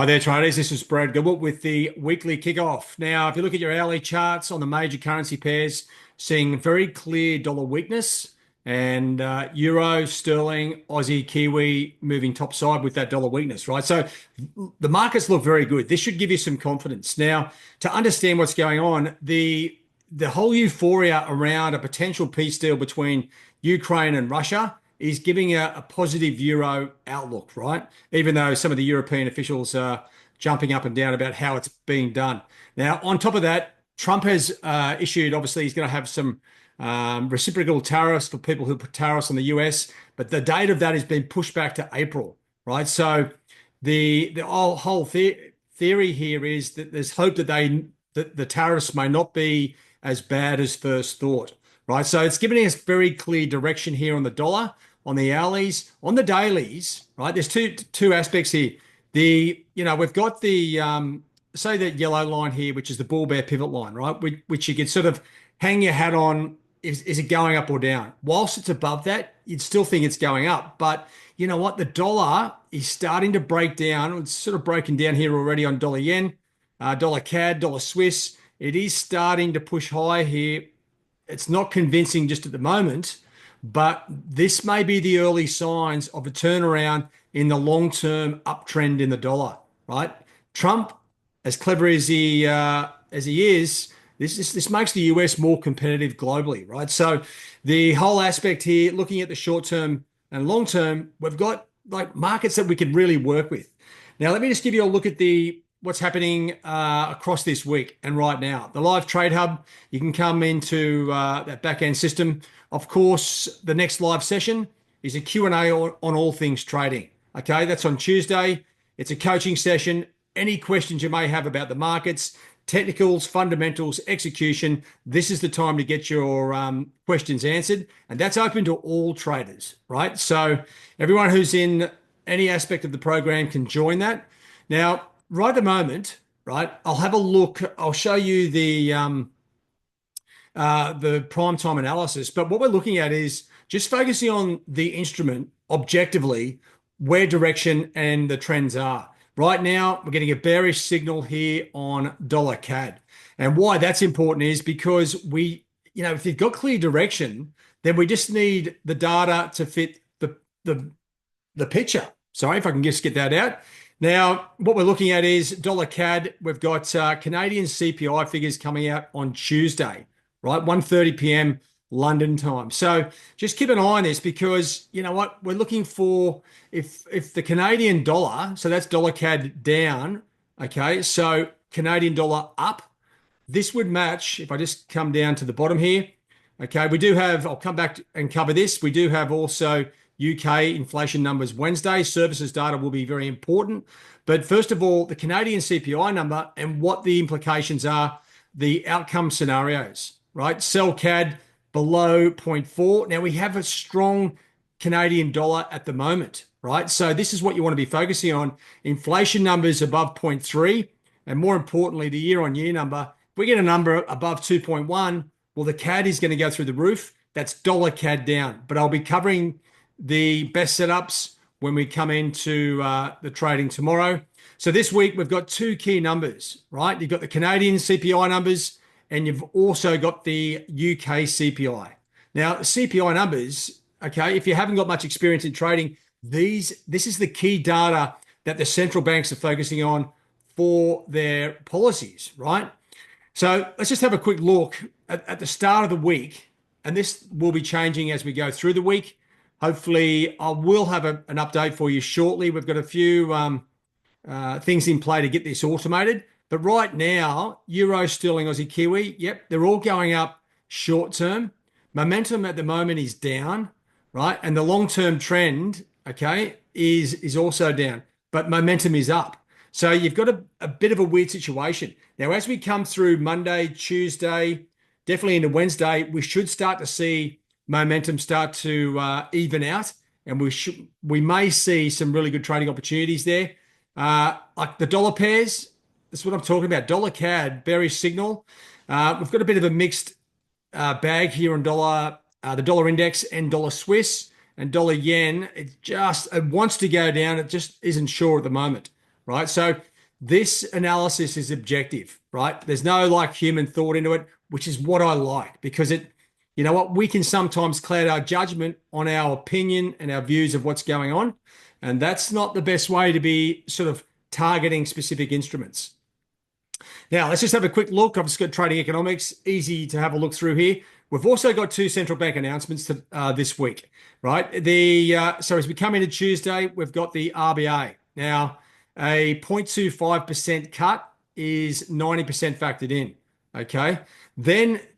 Hi there, traders. This is Brad Gilbert with the weekly kickoff. Now, if you look at your hourly charts on the major currency pairs, seeing very clear dollar weakness and euro, sterling, Aussie, Kiwi moving topside with that dollar weakness, right? So the markets look very good. This should give you some confidence. Now, to understand what's going on, the whole euphoria around a potential peace deal between Ukraine and Russia is giving a positive euro outlook, right? Even though some of the European officials are jumping up and down about how it's being done. Now, on top of that, Trump has issued, obviously, he's going to have some reciprocal tariffs for people who put tariffs on the US, but the date of that has been pushed back to April, right? So the whole theory here is that there's hope that the tariffs may not be as bad as first thought, right? So it's giving us very clear direction here on the dollar, on the hourlies, on the dailies, right? There's two aspects here. We've got the say that yellow line here, which is the bull bear pivot line, right? Which you could sort of hang your hat on. Is it going up or down? Whilst it's above that, you'd still think it's going up. But you know what? The dollar is starting to break down. It's sort of broken down here already on dollar yen, dollar CAD, dollar Swiss. It is starting to push high here. It's not convincing just at the moment, but this may be the early signs of a turnaround in the long-term uptrend in the dollar, right? Trump, as clever as he is, this makes the US more competitive globally, right? So the whole aspect here, looking at the short-term and long-term, we've got like markets that we can really work with. Now, let me just give you a look at what's happening across this week and right now. The live trade hub, you can come into that back-end system. Of course, the next live session is a Q&A on all things trading. Okay, that's on Tuesday. It's a coaching session. Any questions you may have about the markets, technicals, fundamentals, execution, this is the time to get your questions answered. And that's open to all traders, right? So everyone who's in any aspect of the program can join that. Now, right at the moment, right, I'll have a look. I'll show you the prime time analysis. But what we're looking at is just focusing on the instrument objectively, where direction and the trends are. Right now, we're getting a bearish signal here on dollar CAD. And why that's important is because if you've got clear direction, then we just need the data to fit the picture. Sorry, if I can just get that out. Now, what we're looking at is dollar CAD. We've got Canadian CPI figures coming out on Tuesday, right? 1:30 p.m. London time. So just keep an eye on this because you know what? We're looking for if the Canadian dollar, so that's dollar CAD down, okay? So Canadian dollar up, this would match, if I just come down to the bottom here, okay, we do have, I'll come back and cover this. We do have also UK inflation numbers Wednesday. Services data will be very important. But first of all, the Canadian CPI number and what the implications are, the outcome scenarios, right? Sell CAD below 0.4. Now we have a strong Canadian dollar at the moment, right? So this is what you want to be focusing on. Inflation numbers above 0.3. And more importantly, the year-on-year number. If we get a number above 2.1, well, the CAD is going to go through the roof. That's dollar CAD down. But I'll be covering the best setups when we come into the trading tomorrow. So this week we've got two key numbers, right? You've got the Canadian CPI numbers and you've also got the UK CPI. Now, CPI numbers, okay, if you haven't got much experience in trading, this is the key data that the central banks are focusing on for their policies, right? So let's just have a quick look at the start of the week, and this will be changing as we go through the week. Hopefully, I will have an update for you shortly. We've got a few things in play to get this automated. But right now, Euro, Sterling, Aussie, Kiwi, yep, they're all going up short term. Momentum at the moment is down, right? And the long-term trend, okay, is also down, but momentum is up. So you've got a bit of a weird situation. Now, as we come through Monday, Tuesday, definitely into Wednesday, we should start to see momentum start to even out, and we may see some really good trading opportunities there. Like the dollar pairs, that's what I'm talking about. Dollar CAD, bearish signal. We've got a bit of a mixed bag here on dollar, the dollar index and dollar Swiss and dollar yen. It wants to go down. It just isn't sure at the moment, right? So This analysis is objective, right? There's no like human thought into it, which is what I like because you know what, we can sometimes cloud our judgment on our opinion and our views of what's going on. And that's not the best way to be sort of targeting specific instruments. Now, let's just have a quick look. I've just got trading economics, easy to have a look through here. We've also got two central bank announcements this week, right? So as we come into Tuesday, we've got the RBA. Now, a 0.25% cut is 90% factored in. Okay.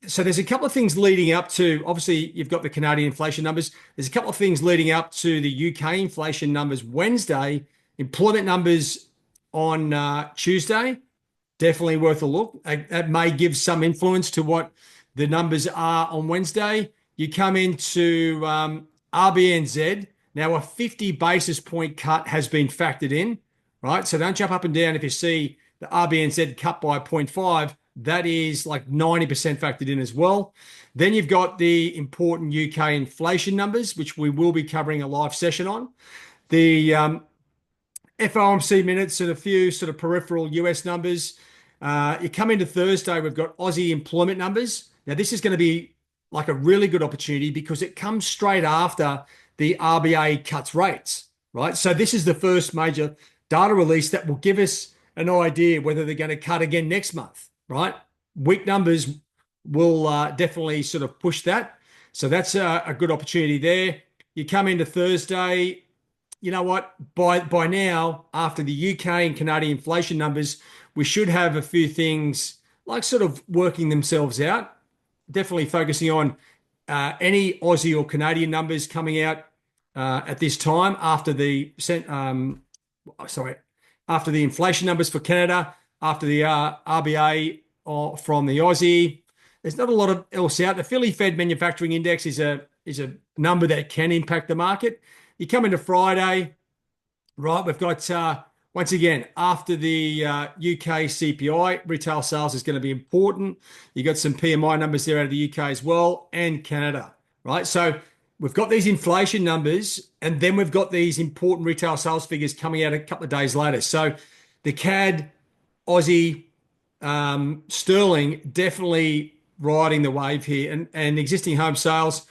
So there's a couple of things leading up to, obviously, you've got the Canadian inflation numbers. There's a couple of things leading up to the UK inflation numbers Wednesday, employment numbers on Tuesday. Definitely worth a look. That may give some influence to what the numbers are on Wednesday. You come into RBNZ. Now, a 50 basis point cut has been factored in, right? So don't jump up and down if you see the RBNZ cut by 0.5. That is like 90% factored in as well. Then you've got the important UK inflation numbers, which we will be covering a live session on. The FOMC minutes and a few sort of peripheral US numbers. You come into Thursday, we've got Aussie employment numbers. Now, this is going to be like a really good opportunity because it comes straight after the RBA cuts rates, right? So this is the first major data release that will give us an idea whether they're going to cut again next month, right? Week numbers will definitely sort of push that. So that's a good opportunity there. You come into Thursday, you know what? By now, after the UK and Canadian inflation numbers, we should have a few things like sort of working themselves out. Definitely focusing on any Aussie or Canadian numbers coming out at this time after after the inflation numbers for Canada, after the RBA from the Aussie. There's not a lot of else out. The Philly Fed Manufacturing Index is a number that can impact the market. You come into Friday, right? We've got once again after the UK CPI, retail sales is going to be important. You got some PMI numbers there out of the UK as well, and Canada, right? So we've got these inflation numbers, and then we've got these important retail sales figures coming out a couple of days later. So the CAD, Aussie, sterling definitely riding the wave here, and existing home sales.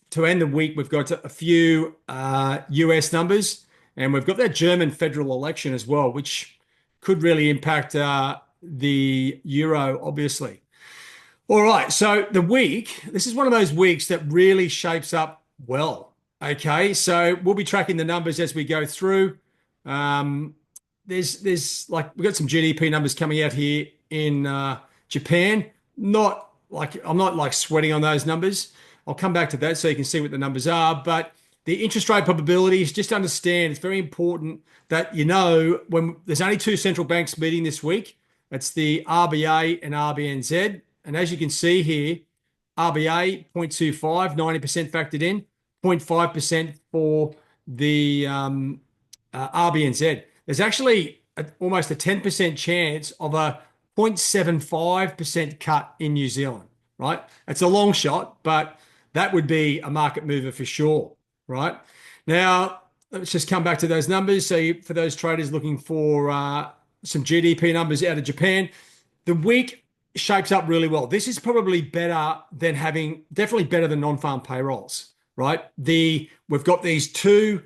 To end the week, we've got a few US numbers, and we've got that German federal election as well, which could really impact the euro, obviously. All right, so this is one of those weeks that really shapes up well. Okay, so we'll be tracking the numbers as we go through. There's like we've got some GDP numbers coming out here in Japan. I'm not like sweating on those numbers. I'll come back to that so you can see what the numbers are. But the interest rate probabilities, just understand it's very important that you know when there's only two central banks meeting this week. It's the RBA and RBNZ. And as you can see here, RBA 0.25, 90% factored in, 0.5% for the RBNZ. There's actually almost a 10% chance of a 0.75% cut in New Zealand, right? It's a long shot, but that would be a market mover for sure, right? Now, let's just come back to those numbers. So for those traders looking for some GDP numbers out of Japan, the week shapes up really well. This is probably definitely better than non-farm payrolls, right? We've got these two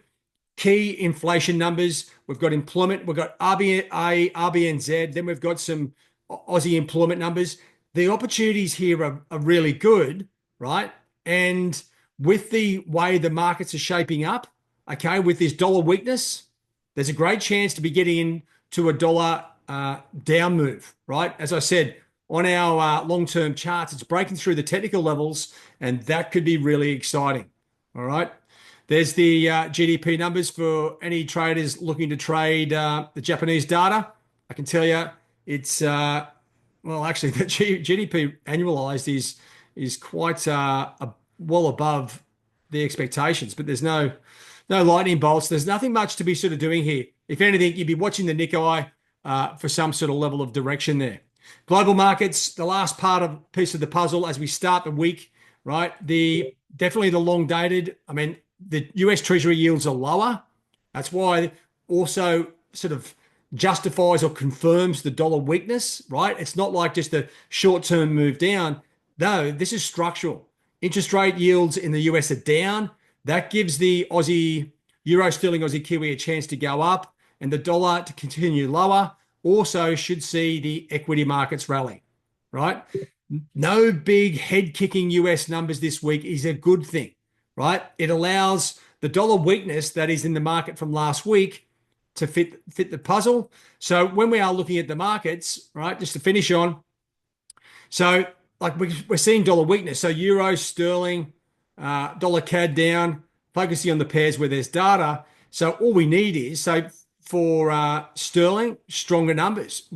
key inflation numbers. We've got employment, we've got RBA, RBNZ, then we've got some Aussie employment numbers. The opportunities here are really good, right? And with the way the markets are shaping up, okay, with this dollar weakness, there's a great chance to be getting into a dollar down move, right? As I said, on our long-term charts, it's breaking through the technical levels, and that could be really exciting, all right? There's the GDP numbers for any traders looking to trade the Japanese data. I can tell you it's, actually, the GDP annualized is quite well above the expectations, but there's no lightning bolts. There's nothing much to be sort of doing here. If anything, you'd be watching the Nikkei for some sort of level of direction there. Global markets, the last piece of the puzzle as we start the week, right? Definitely the long dated. I mean, the US Treasury yields are lower. That's why also sort of justifies or confirms the dollar weakness, right? It's not like just a short-term move down. No, this is structural. Interest rate yields in the US are down. That gives the Aussie, Euro sterling, Aussie Kiwi a chance to go up and the dollar to continue lower. Also should see the equity markets rally, right? No big head kicking US numbers this week is a good thing, right? It allows the dollar weakness that is in the market from last week to fit the puzzle. So when we are looking at the markets, right, just to finish on, so like we're seeing dollar weakness. So euro, sterling, dollar CAD down, focusing on the pairs where there's data. So all we need is so for sterling, stronger numbers,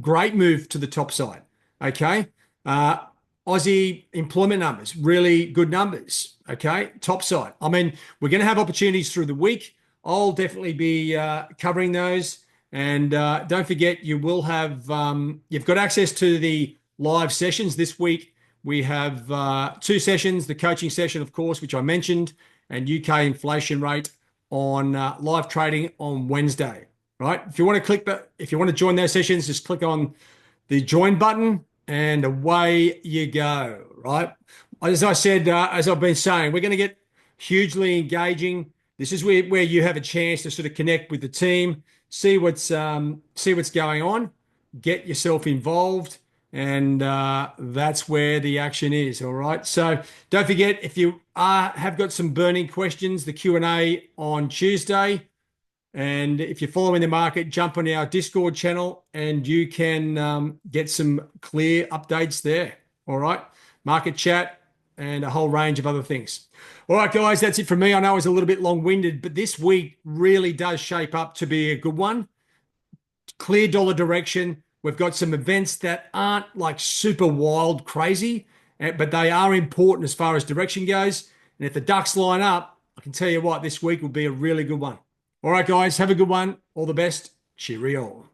great move to the top side. Okay. Uh, Aussie employment numbers, really good numbers. Okay. Top side. I mean, we're going to have opportunities through the week. I'll definitely be covering those. And don't forget, you will have, you've got access to the live sessions this week. We have two sessions, the coaching session, of course, which I mentioned, and UK inflation rate on live trading on Wednesday, right? If you want to if you want to join those sessions, just click on the join button and away you go, right? As I said, as I've been saying, we're going to get hugely engaging. This is where you have a chance to sort of connect with the team, see what's going on, get yourself involved, and that's where the action is. All right. So don't forget, if you have got some burning questions, the Q&A on Tuesday. And if you're following the market, jump on our Discord channel and you can get some clear updates there. All right. Market chat and a whole range of other things. All right, guys, that's it from me. I know I was a little bit long-winded, but this week really does shape up to be a good one. Clear dollar direction. We've got some events that aren't like super wild, crazy, but they are important as far as direction goes. And if the ducks line up, I can tell you what, this week will be a really good one. All right, guys, have a good one. All the best. Cheerio.